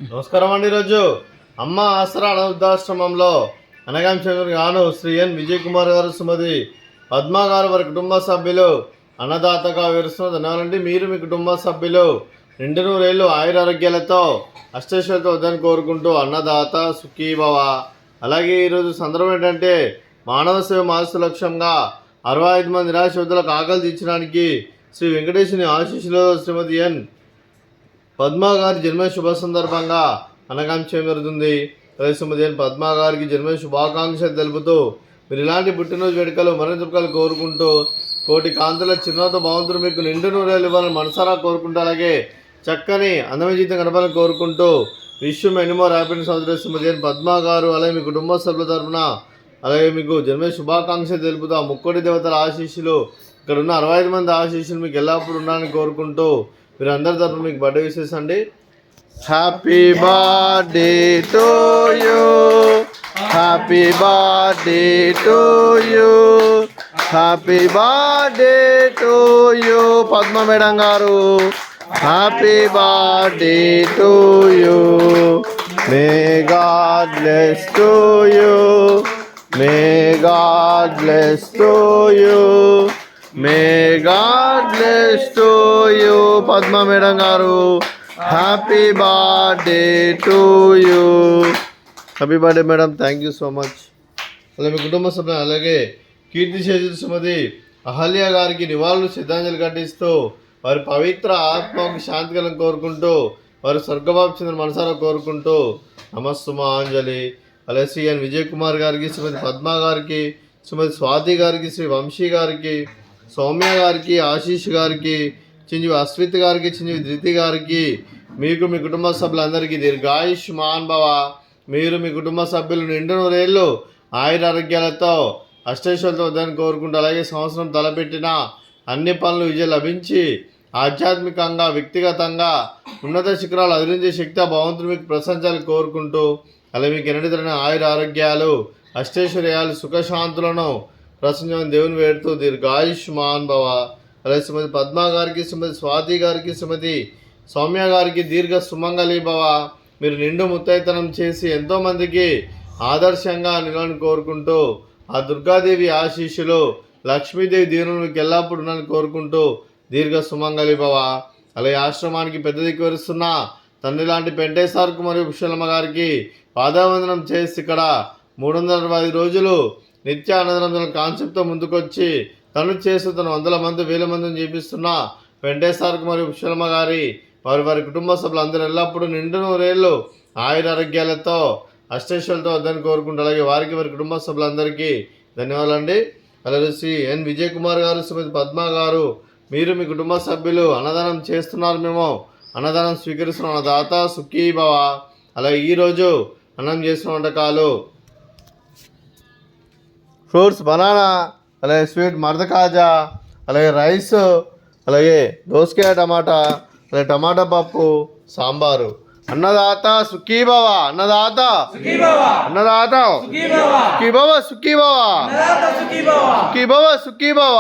నమస్కారం అండి. ఈరోజు అమ్మ ఆసరా వృద్ధాశ్రమంలో అనగాంశంకర్ గాను శ్రీ ఎన్ విజయ్ కుమార్ గారు, సుమతి పద్మ గారు, వారి కుటుంబ సభ్యులు అన్నదాతగా వివరిస్తున్న ధన్యవాదాలండి. మీరు మీ కుటుంబ సభ్యులు నిండు నూరేళ్ళు ఆయురారోగ్యాలతో అష్టైశ్వర్యాలతో వద్దని కోరుకుంటూ అన్నదాత సుఖీభవ. అలాగే ఈరోజు సందర్భం ఏంటంటే మానవ సేవ మానసు లక్ష్యంగా 65 మంది నిరాశ యువతులకు ఆకలి తీర్చడానికి శ్రీ వెంకటేశ్వరుని ఆశీస్సులో శ్రీమతి ఎన్ పద్మా గారి జన్మ శుభ సందర్భంగా అనగాంశం జరుగుతుంది. శ్రీమతి ఎన్ పద్మా గారికి జన్మ శుభాకాంక్షలు తెలుపుతూ మీరు ఇలాంటి పుట్టినరోజు వేడుకలు మరింత కోరుకుంటూ కోటి కాంతుల చిరునవ్వుతో భగవంతుడు మీకు నిండు నూరేళ్ళు ఇవ్వాలని మనసారా కోరుకుంటూ అలాగే చక్కని అందమైన జీవితం గడపాలని కోరుకుంటూ విషయం ఎన్నో హ్యాపీనెస్ అవుతుంది. శ్రీమతి ఎన్ పద్మా గారు అలాగే మీ కుటుంబ సభ్యుల తరఫున అలాగే మీకు జన్మ శుభాకాంక్షలు తెలుపుతూ ఆ ముక్కోటి దేవతల ఆశీస్సులు ఇక్కడ ఉన్న 65 మంది ఆశీస్సులు మీకు ఎల్లప్పుడూ ఉండాలని కోరుకుంటూ మీరు అందరి తరఫున మీకు బర్త్డే విషెస్ అండి. Happy birthday to you, happy birthday to you, happy birthday to you Padma madam గారు. Happy birthday to you, may God bless to you, may God bless to you, may God bless to you Padma madam గారు. Happy birthday to you. Happy birthday madam, thank you so much. అలాగే మీ కుటుంబ సభ్యులు అలాగే కీర్తిశేషులు శ్రీమతి అహల్య గారికి నివాళులు శ్రద్ధాంజలి ఘటిస్తూ వారి పవిత్ర ఆత్మకు శాంతి కలను కోరుకుంటూ వారి స్వర్గబాబు చంద్ర మనసారా కోరుకుంటూ నమస్సుమాంజలి. అలాగే శ్రీ ఎన్ విజయ్ కుమార్ గారికి, శ్రీమతి పద్మ గారికి, శ్రీమతి స్వాతి గారికి, శ్రీ వంశీ గారికి, సౌమ్య గారికి, ఆశీష్ గారికి, చిరంజీవి అశ్విత్ గారికి, చిరంజీవి ధృతి గారికి, మీకు మీ కుటుంబ సభ్యులందరికీ దీర్ఘాయుష్మాన్ భవ. మీరు మీ కుటుంబ సభ్యులు నిండు నూరేళ్ళు ఆయురారోగ్యాలతో అష్టైశ్వర్యాలతో వద్దని కోరుకుంటూ అలాగే సంవత్సరం తలపెట్టిన అన్ని పనులు విజయం లభించి ఆధ్యాత్మికంగా వ్యక్తిగతంగా ఉన్నత శిఖరాలు అధిరించే శక్తి భగవంతుడు మీకు ప్రశంసాలు కోరుకుంటూ అలాగే మీకు ఎన్నటితరమైన ఆయురారోగ్యాలు అష్టైశ్వర్యాలు సుఖశాంతులను ప్రసంగం దేవుని వేడుతూ దీర్ఘాయుష్మాన్ భవ. అలాగే శ్రీమతి పద్మా గారికి, శ్రీమతి స్వాతి గారికి, శ్రీమతి సౌమ్య గారికి దీర్ఘ సుమంగళి భవ. మీరు నిండు ముత్తైతనం చేసి ఎంతోమందికి ఆదర్శంగా నిలవని కోరుకుంటూ ఆ దుర్గాదేవి ఆశీస్సులు లక్ష్మీదేవి దీవులను మీకు ఎల్లప్పుడు ఉన్నాను కోరుకుంటూ దీర్ఘ సుమంగళి భవ. అలాగే ఆశ్రమానికి పెద్ద దిక్కు వరుస్తున్న తండ్రి లాంటి పెంటేశ్వర్కు మరియు పుష్పలమ్మ గారికి పాదావందనం చేసి ఇక్కడ 365 రోజులు నిత్య అన్నదానం కాన్సెప్ట్తో ముందుకొచ్చి తను చేస్తూ తన 100 మంది 1000 మందిని చేపిస్తున్న వెంకటేశ్వర్కు మరియు పుష్పలమ్మ గారి వారి కుటుంబ సభ్యులు అందరూ ఎల్లప్పుడూ నిండు నూరేళ్ళు ఆయురారోగ్యాలతో అష్టైశ్వర్యాలతో వద్దని కోరుకుంటూ అలాగే వారికి వారి కుటుంబ సభ్యులందరికీ ధన్యవాదాలండి. అలాగే శ్రీ ఎన్ విజయ్ కుమార్ గారు, శ్రీమతి పద్మ గారు, మీరు మీ కుటుంబ సభ్యులు అన్నదానం చేస్తున్నారు, మేము అన్నదానం స్వీకరిస్తున్న దాత సుఖీభవ. అలాగే ఈరోజు అన్నం చేసిన వంటకాలు ఫ్రూట్స్ బనానా, అలాగే స్వీట్ మరద కాజా, అలాగే రైస్, అలాగే దోసకాయ టమాటా, అలాగే టమాటా పప్పు, సాంబారు. అన్నదాత సుఖీభవ, అన్నదాత అన్నదాత సుఖీభవ, సుఖీభవ సుఖీభవ సుఖీభవ.